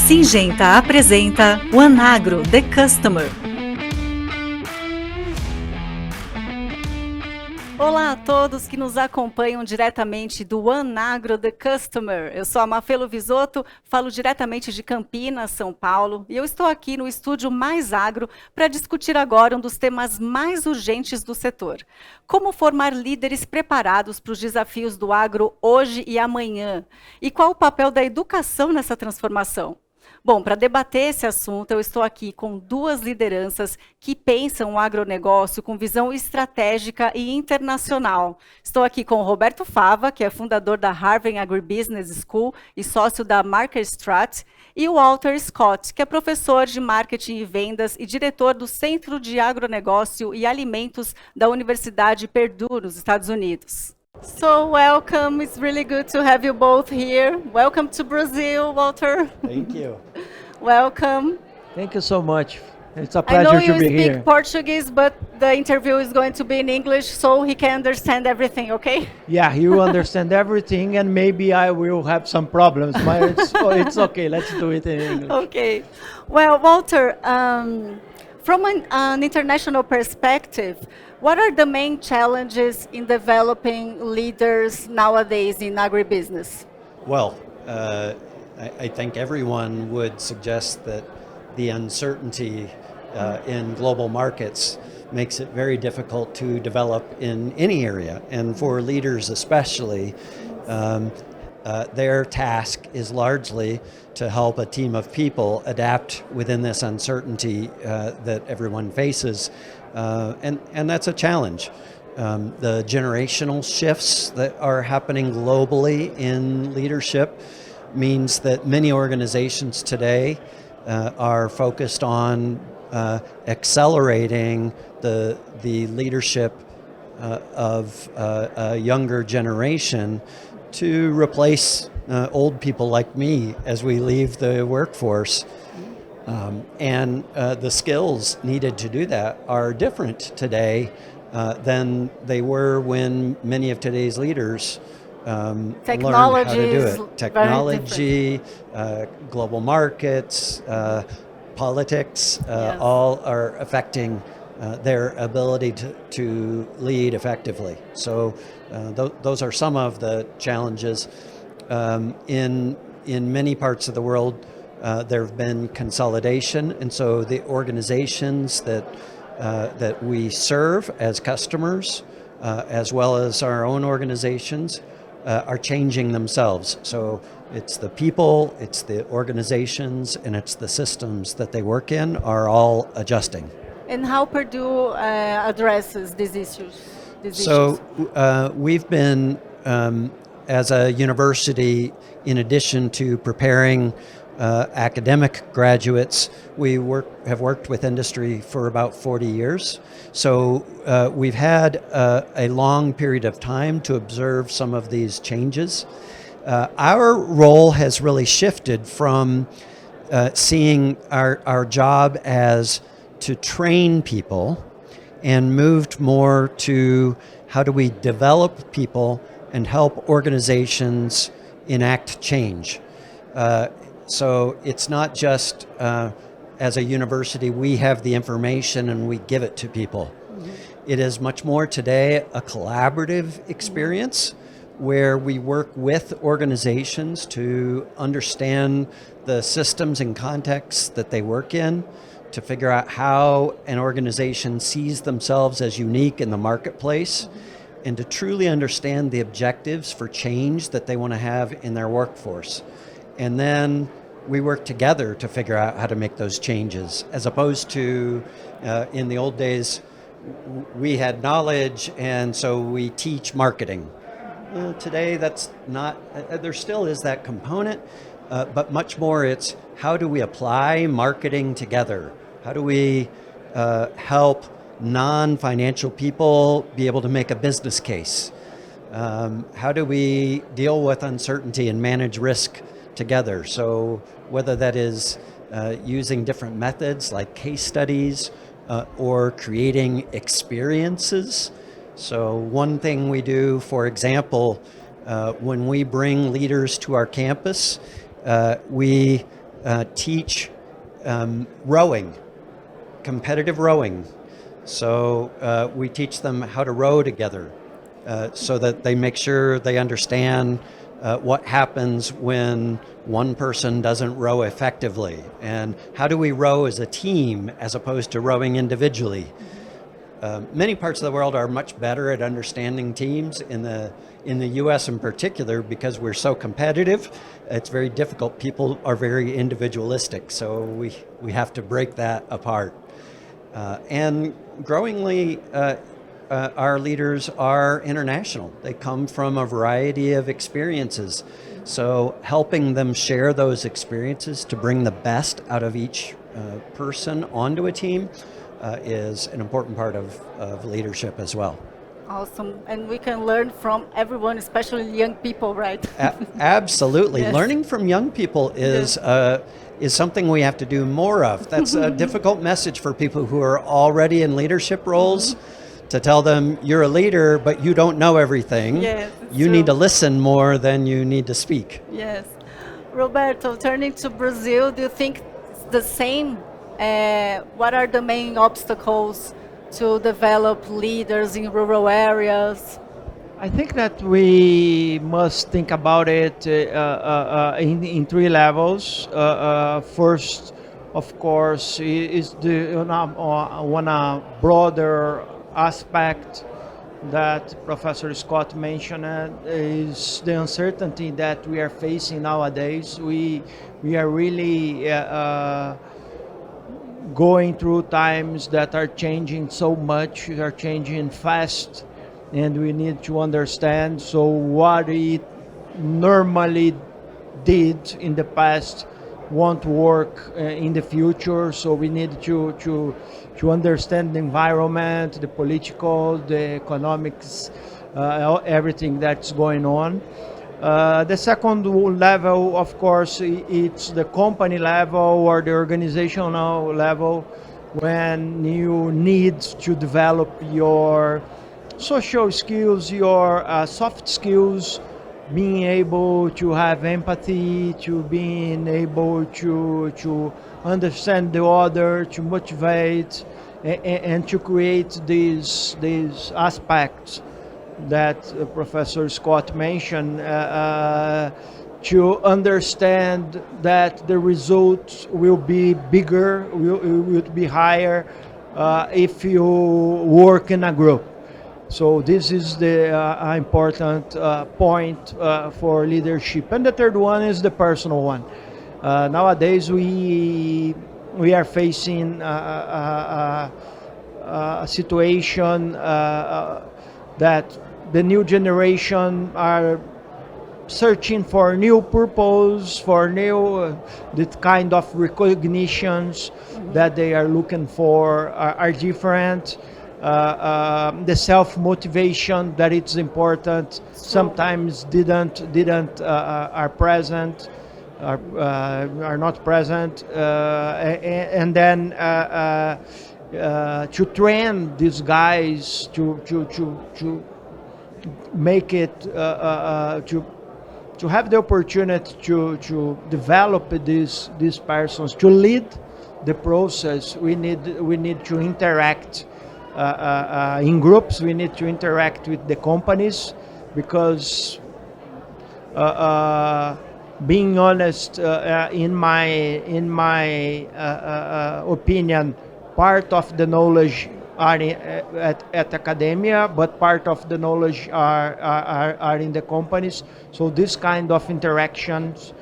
Syngenta apresenta One Agro The Customer. Olá a todos que nos acompanham diretamente do One Agro The Customer. Eu sou a Mafe Luvizotto, falo diretamente de Campinas, São Paulo, e eu estou aqui no estúdio Mais Agro para discutir agora um dos temas mais urgentes do setor. Como formar líderes preparados para os desafios do agro hoje e amanhã? E qual o papel da educação nessa transformação? Bom, para debater esse assunto, eu estou aqui com duas lideranças que pensam o agronegócio com visão estratégica e internacional. Estou aqui com o Roberto Fava, que é fundador da Harven Agribusiness School e sócio da Markestrat, e o Walter Scott, que é professor de marketing e vendas e diretor do Centro de Agronegócio e Alimentos da Universidade Purdue, nos Estados Unidos. So welcome, it's really good to have you both here. Welcome to Brazil, Walter. Thank you. Welcome. Thank you so much. It's a I pleasure know to you be speak here. Portuguese, but the interview is going to be in English, so he can understand everything, okay? Yeah, you understand everything, and maybe I will have some problems, but it's okay. Let's do it in English. Okay. Well, Walter, from an international perspective, what are the main challenges in developing leaders nowadays in agribusiness? Well, I think everyone would suggest that the uncertainty in global markets makes it very difficult to develop in any area, and for leaders especially, their task is largely to help a team of people adapt within this uncertainty that everyone faces, and that's a challenge. The generational shifts that are happening globally in leadership means that many organizations today are focused on accelerating the leadership of a younger generation to replace old people like me as we leave the workforce. And the skills needed to do that are different today than they were when many of today's leaders learned how to do it. Technology, global markets, politics, Yes. all are affecting their ability to lead effectively. So those are some of the challenges. In many parts of the world, there have been consolidation, and so the organizations that we serve as customers, as well as our own organizations, are changing themselves. So it's the people, it's the organizations, and it's the systems that they work in are all adjusting. And how Purdue addresses these issues? We've been, as a university, in addition to preparing academic graduates, we have worked with industry for about 40 years. So we've had a long period of time to observe some of these changes. Our role has really shifted from seeing our job as to train people and moved more to how do we develop people and help organizations enact change. So it's not just as a university we have the information and we give it to people. Mm-hmm. It is much more today a collaborative experience where we work with organizations to understand the systems and contexts that they work in, to figure out how an organization sees themselves as unique in the marketplace, mm-hmm. and to truly understand the objectives for change that they want to have in their workforce. And then we work together to figure out how to make those changes, as opposed to in the old days, we had knowledge and so we teach marketing. Today that's not, there still is that component, but much more it's how do we apply marketing together? How do we help non-financial people be able to make a business case? How do we deal with uncertainty and manage risk together? So whether that is using different methods like case studies or creating experiences. So one thing we do, for example, when we bring leaders to our campus, we teach rowing, competitive rowing. So we teach them how to row together so that they make sure they understand what happens when one person doesn't row effectively, and how do we row as a team as opposed to rowing individually. Many parts of the world are much better at understanding teams. In the U.S. in particular, because we're so competitive, it's very difficult. People are very individualistic, so we have to break that apart. And growingly, our leaders are international. They come from a variety of experiences. So helping them share those experiences to bring the best out of each person onto a team is an important part of leadership as well. Awesome. And we can learn from everyone, especially young people, right? Absolutely. Yes. Learning from young people is something we have to do more of. That's a difficult message for people who are already in leadership roles, to tell them you're a leader, but you don't know everything. Yes, you true. need to listen more than you need to speak. Yes. Roberto, turning to Brazil, do you think it's the same? What are the main obstacles to develop leaders in rural areas? I think that we must think about it in three levels. First, of course, is one broader aspect that Professor Scott mentioned is the uncertainty that we are facing nowadays. We are really going through times that are changing so much, are changing fast, and we need to understand. So what it normally did in the past won't work in the future. So we need to understand the environment, the political, the economics, everything that's going on. The second level, of course, it's the company level or the organizational level, when you need to develop your social skills, your soft skills, being able to have empathy, to being able to understand the other, to motivate, and to create these aspects that Professor Scott mentioned, to understand that the results will be bigger, will be higher if you work in a group. So this is the important point for leadership. And the third one is the personal one. Nowadays we are facing a situation that the new generation are searching for new purpose, for new the kind of recognitions that they are looking for are different. The self-motivation that it's important sometimes are present, are not present, and then to train these guys to make it to have the opportunity to develop these persons, to lead the process. We need to interact in groups. We need to interact with the companies, because being honest, in my opinion, part of the knowledge are at academia, but part of the knowledge are in the companies. So this kind of interactions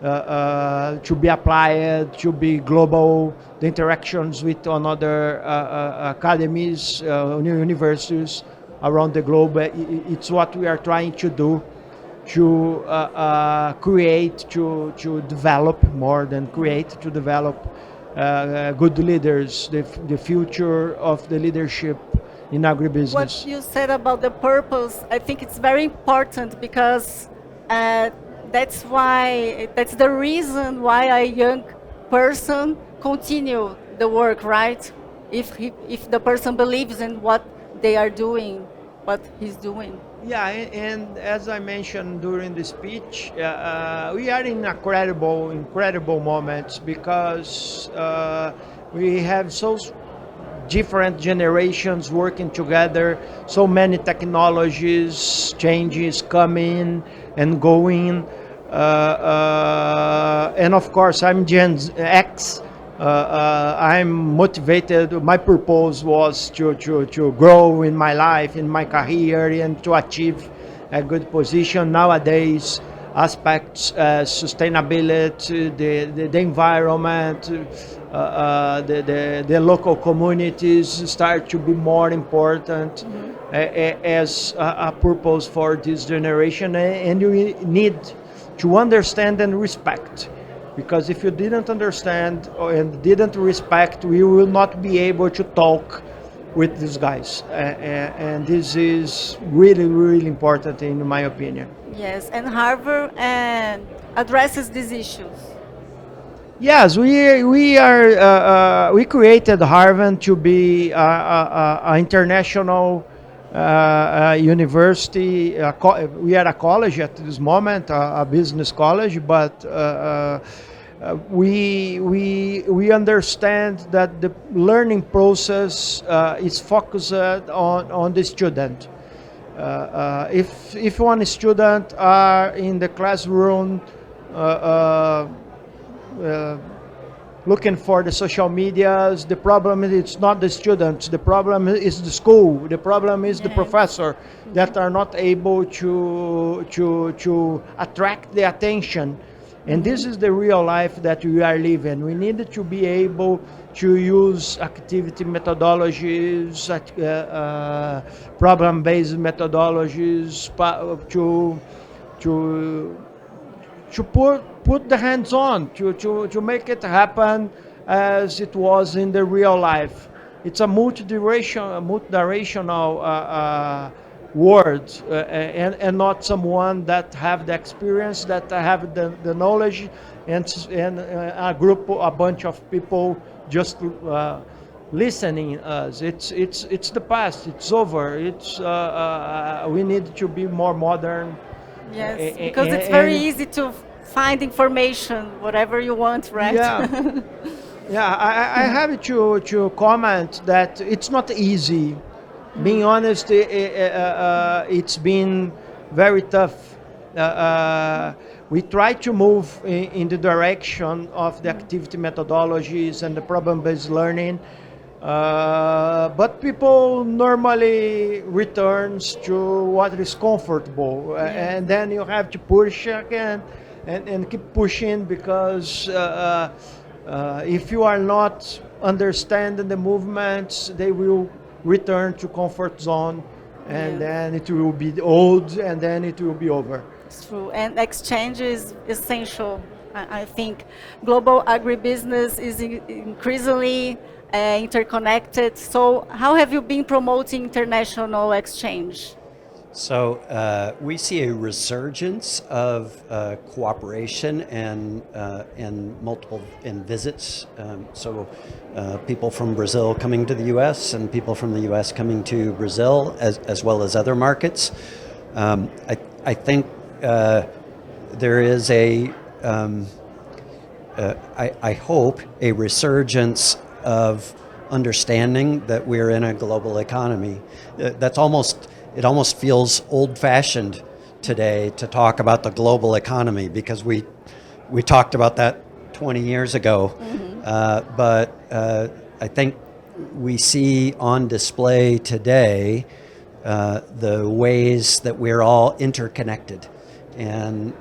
to be applied, to be global, the interactions with another academies, universities around the globe, it's what we are trying to do, to create, to develop, more than create, to develop good leaders, the future of the leadership in agribusiness. What you said about the purpose, I think it's very important, because that's the reason why a young person continue the work, right? If the person believes in what they are doing, what he's doing. Yeah, and as I mentioned during the speech, we are in incredible moments because we have different generations working together, so many technologies, changes coming and going. And of course, I'm Gen X. I'm motivated. My purpose was to grow in my life, in my career, and to achieve a good position. Nowadays, aspects sustainability, the environment, the local communities start to be more important as a purpose for this generation, and you need to understand and respect. Because if you didn't understand and didn't respect, we will not be able to talk with these guys. And this is really, really important in my opinion. Yes, and Harvard addresses these issues. Yes, we created Harven to be an international university. We are a college at this moment, a business college, but we understand that the learning process is focused on the student. If one student are in the classroom looking for the social medias, the problem is it's not the students, the problem is the school, the problem is the professor that are not able to attract the attention. And this is the real life that we are living. We need to be able to use activity methodologies, problem-based methodologies to put the hands on, to make it happen as it was in the real life. It's a multi-directional word, and not someone that have the experience, that have the knowledge, and a bunch of people just listening us. It's the past. It's over. We need to be more modern. Yes, because it's very easy to find information, whatever you want, right? Yeah, yeah. I have to comment that it's not easy. Being honest, it's been very tough. We try to move in the direction of the activity methodologies and the problem-based learning, but people normally returns to what is comfortable, and then you have to push again and keep pushing, because if you are not understanding the movements, they will return to comfort zone, and then it will be old, and then it will be over. It's true, and exchange is essential. I think global agribusiness is increasingly interconnected. So how have you been promoting international exchange? So we see a resurgence of cooperation and multiple visits. People from Brazil coming to the U.S. and people from the U.S. coming to Brazil, as well as other markets. I think there is I hope a resurgence of understanding that we're in a global economy. It almost feels old-fashioned today to talk about the global economy, because we talked about that 20 years ago. But I think we see on display today the ways that we're all interconnected. And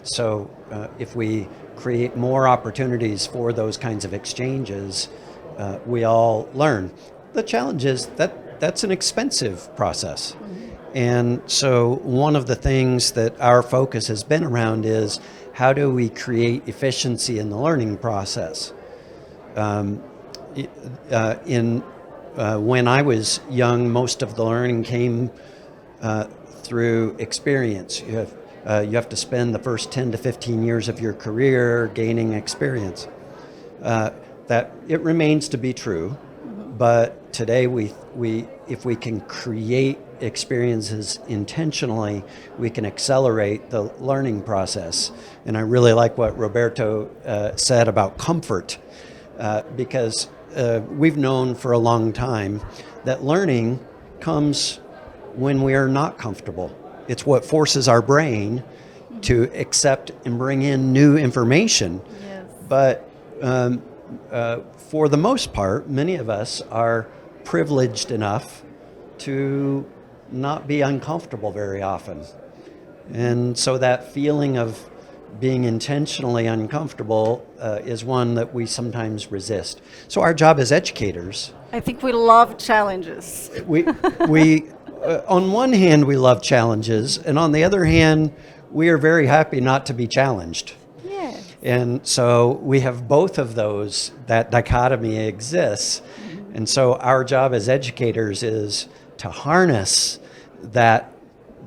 so if we create more opportunities for those kinds of exchanges, we all learn. The challenge is that's an expensive process. And so one of the things that our focus has been around is how do we create efficiency in the learning process? When I was young, most of the learning came through experience. You have to spend the first 10 to 15 years of your career gaining experience. That it remains to be true, but today if we can create experiences intentionally, we can accelerate the learning process. And I really like what Roberto said about comfort, because we've known for a long time that learning comes when we are not comfortable. It's what forces our brain to accept and bring in new information. Yes. But for the most part, many of us are privileged enough to not be uncomfortable very often. And so that feeling of being intentionally uncomfortable is one that we sometimes resist. So our job as educators, I think we love challenges. we on one hand we love challenges, and on the other hand we are very happy not to be challenged. Yes. And so we have both of those, that dichotomy exists. And so our job as educators is to harness that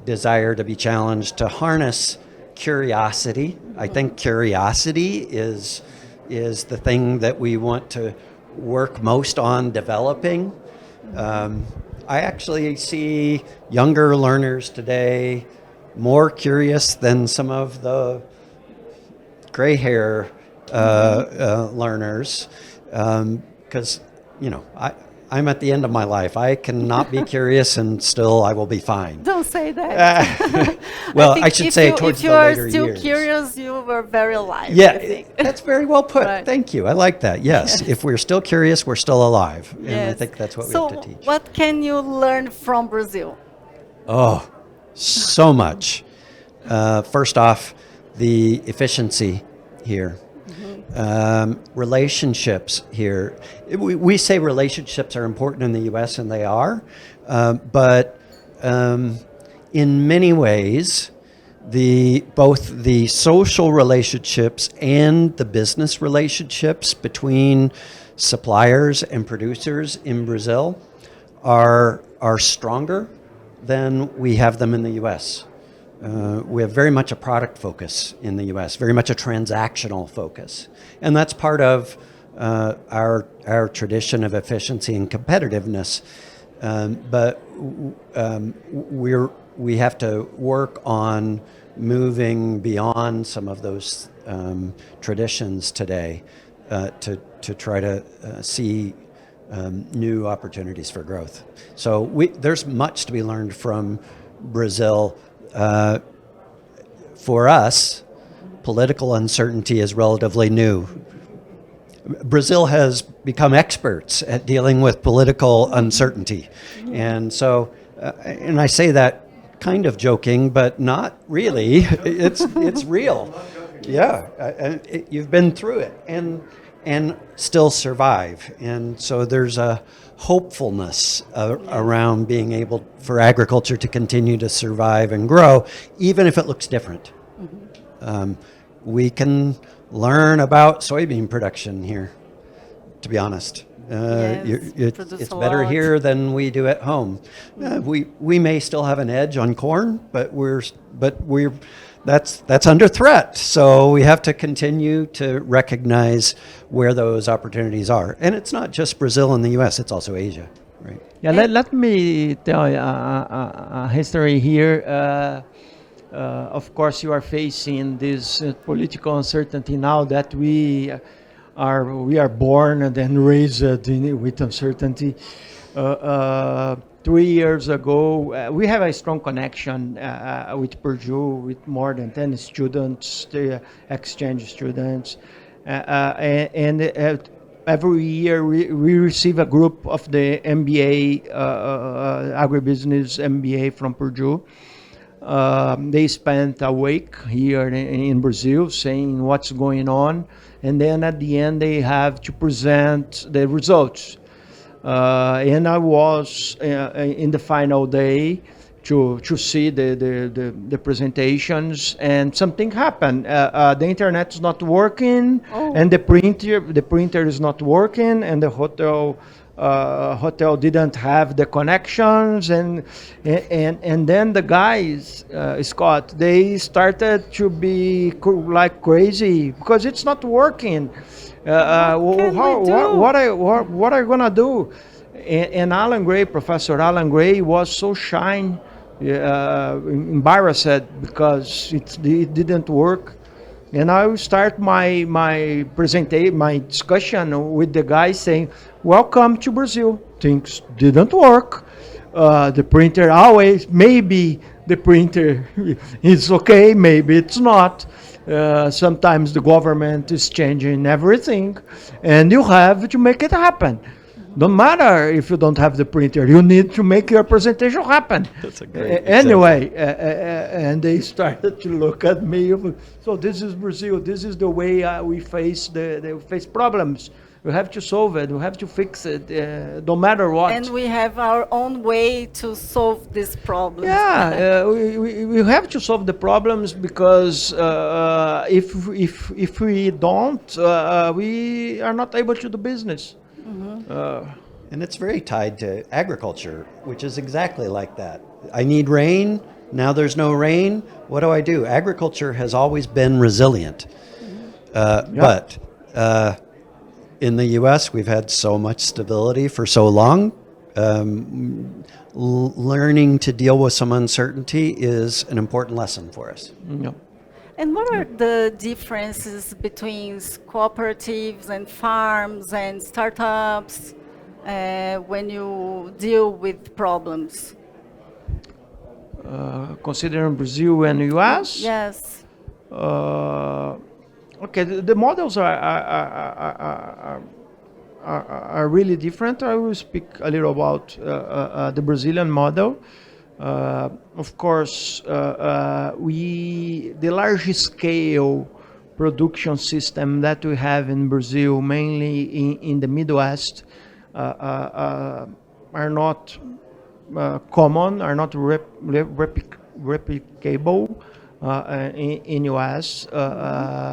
desire to be challenged, to harness curiosity. I think curiosity is the thing that we want to work most on developing. I actually see younger learners today more curious than some of the gray hair learners, because I'm at the end of my life. I cannot be curious, and still I will be fine. Don't say that. Well, I should say towards the later If you are years. still curious, you were very alive. Yeah, I think. that's very well put. Right. Thank you. I like that. Yes, if we're still curious, we're still alive. And I Yes. think that's what we So have to teach. what can you learn from Brazil? Oh, so much. First off, the efficiency here. Relationships here. We say relationships are important in the U.S., and they are, but in many ways, both the social relationships and the business relationships between suppliers and producers in Brazil are stronger than we have them in the U.S. We have very much a product focus in the U.S., very much a transactional focus. And that's part of our tradition of efficiency and competitiveness. But we have to work on moving beyond some of those traditions today to try to see new opportunities for growth. So there's much to be learned from Brazil. For us, political uncertainty is relatively new. Brazil has become experts at dealing with political uncertainty. And so, and I say that kind of joking, but not really. It's real. Yeah, and you've been through it and still survive. And so there's a hopefulness around being able for agriculture to continue to survive and grow, even if it looks different. We can learn about soybean production here, to be honest. It's better here than we do at home. We may still have an edge on corn, but that's under threat. So we have to continue to recognize where those opportunities are. And it's not just Brazil and the U.S., it's also Asia, right? Yeah, let me tell you a history here. Of course, you are facing this political uncertainty now that we are born and then raised with uncertainty. 3 years ago, we have a strong connection with Purdue, with more than 10 students, the exchange students. And every year we receive a group of the MBA, Agribusiness MBA from Purdue. They spent a week here in Brazil saying what's going on. And then at the end, they have to present the results. And I was in the final day to see the presentations, and something happened. The internet is not working, and the printer is not working, and the hotel didn't have the connections, and then the guys, Scott, they started to be like crazy because it's not working. What are you gonna do? And Alan Gray, Professor Alan Gray, was so embarrassed because it didn't work. And I will start my presentation, my discussion with the guy saying, "Welcome to Brazil. Things didn't work. The printer always, maybe the printer is okay, maybe it's not. Sometimes the government is changing everything, and you have to make it happen. Don't matter if you don't have the printer, you need to make your presentation happen." That's a great anyway, and they started to look at me. So this is Brazil. This is the way we face face problems. We have to solve it. We have to fix it, no matter what. And we have our own way to solve this problem. Yeah, we have to solve the problems because if we don't, we are not able to do business. And it's very tied to agriculture, which is exactly like that. I need rain. Now there's no rain. What do? Agriculture has always been resilient. But in the U.S., we've had so much stability for so long. Learning to deal with some uncertainty is an important lesson for us. Yeah. And what are the differences between cooperatives and farms and startups when you deal with problems? Considering Brazil and US? Yes. Okay, the models are really different. I will speak a little about the Brazilian model. Of course, the large scale production system that we have in Brazil, mainly in the Midwest, are not common, are not replicable in US.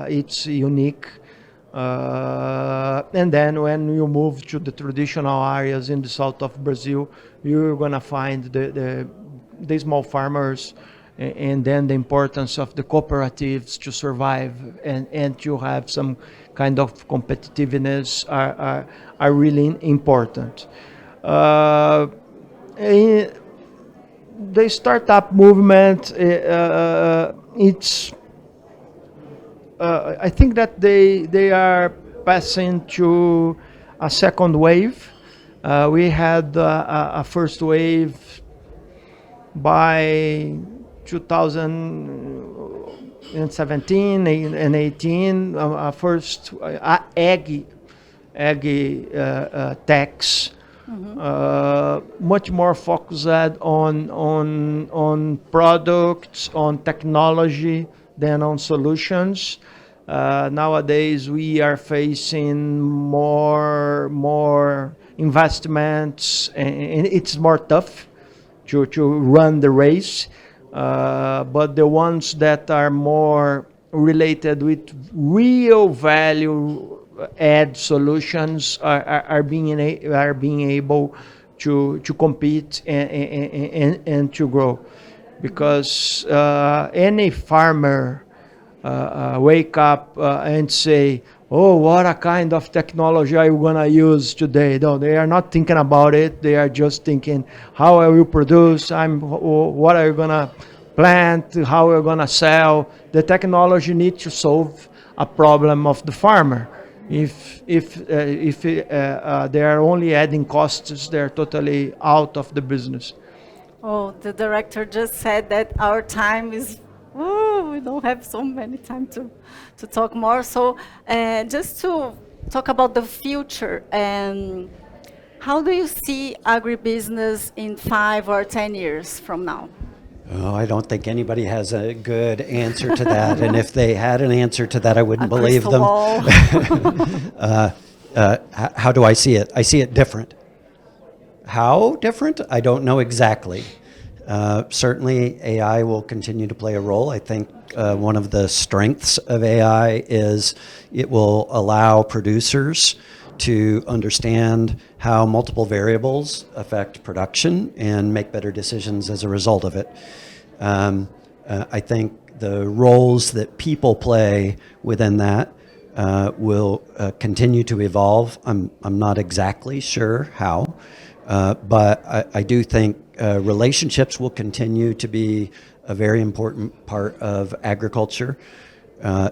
It's unique. And then when you move to the traditional areas in the south of Brazil, you're gonna find the small farmers, and then the importance of the cooperatives to survive and to have some kind of competitiveness are really important. The startup movement, it's I think that they are passing to a second wave. We had a first wave by 2017 and 18, first ag tax, much more focused on products, on technology than on solutions. Nowadays, we are facing more investments, and it's more tough to run the race. But the ones that are more related with real value add solutions are being able to compete and to grow, because any farmer wake up and say, "Oh, what a kind of technology are you gonna use today?" No, they are not thinking about it. They are just thinking, "How I will produce? What are you gonna plant? How are you gonna sell?" The technology needs to solve a problem of the farmer. If they are only adding costs, they're totally out of the business. Oh, the director just said that our time is, we don't have so many time to talk more. So just to talk about the future, how do you see agribusiness in 5 or 10 years from now? Oh, I don't think anybody has a good answer to that. And if they had an answer to that, I wouldn't believe them. How do I see it? I see it different. How different? I don't know exactly. Certainly, AI will continue to play a role. I think one of the strengths of AI is it will allow producers to understand how multiple variables affect production and make better decisions as a result of it. I think the roles that people play within that will continue to evolve. I'm not exactly sure how. But I do think relationships will continue to be a very important part of agriculture.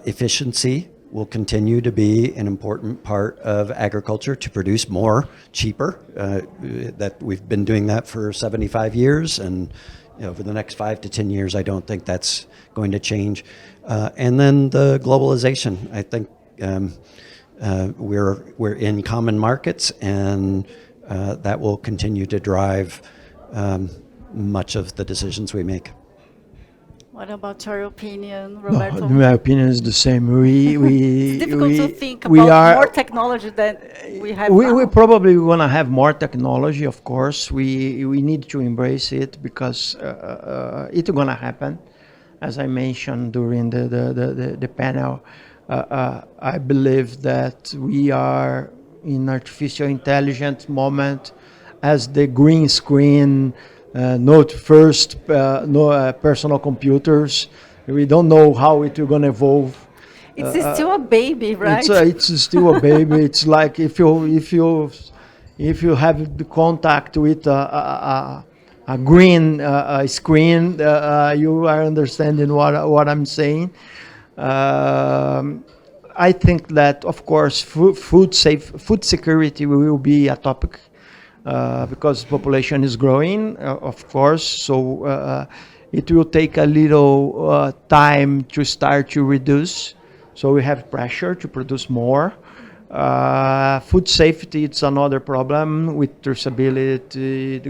Efficiency will continue to be an important part of agriculture to produce more, cheaper. That we've been doing that for 75 years, and over the next 5 to 10 years, I don't think that's going to change. And then the globalization. I think we're in common markets, and that will continue to drive much of the decisions we make. What about your opinion, Roberto? My opinion is the same. It's difficult to think about more technology than we have now. We probably want to have more technology, of course. We need to embrace it because it's going to happen. As I mentioned during the panel, I believe that we are in artificial intelligence moment as the green screen, no personal computers. We don't know how it will gonna evolve. It's still a baby, right? It's still a baby. It's like if you have the contact with a green screen, you are understanding what I'm saying. I think that, of course, food security will be a topic because population is growing, of course. So it will take a little time to start to reduce. So we have pressure to produce more. Food safety, it's another problem with traceability,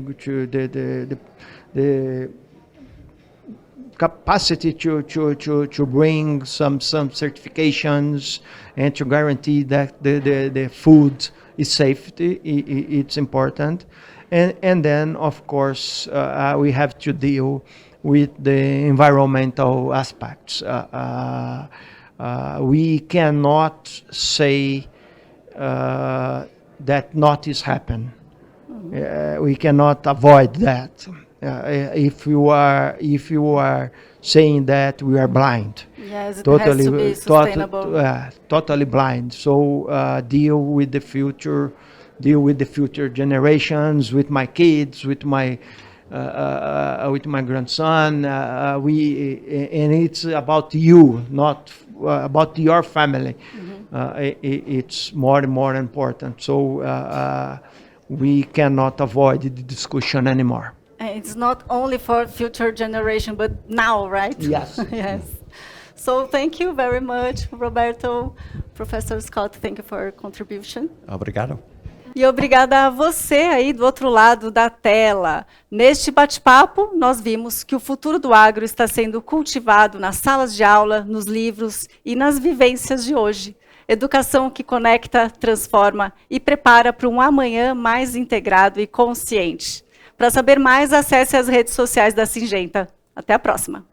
the capacity to bring some certifications and to guarantee that the food is safety. It's important, and then of course we have to deal with the environmental aspects. We cannot say that not is happen. We cannot avoid that. If you are saying that we are blind, yes, it has to be sustainable. Totally blind. So deal with the future generations, with my kids, with my grandson. And it's about you, not about your family. It's more and more important. So we cannot avoid the discussion anymore. It's not only for future generation, but now, right? Yes. Yes. So thank you very much, Roberto. Professor Scott, thank you for your contribution. Obrigado. E obrigada a você aí do outro lado da tela. Neste bate-papo, nós vimos que o futuro do agro está sendo cultivado nas salas de aula, nos livros e nas vivências de hoje. Educação que conecta, transforma e prepara para um amanhã mais integrado e consciente. Para saber mais, acesse as redes sociais da Syngenta. Até a próxima!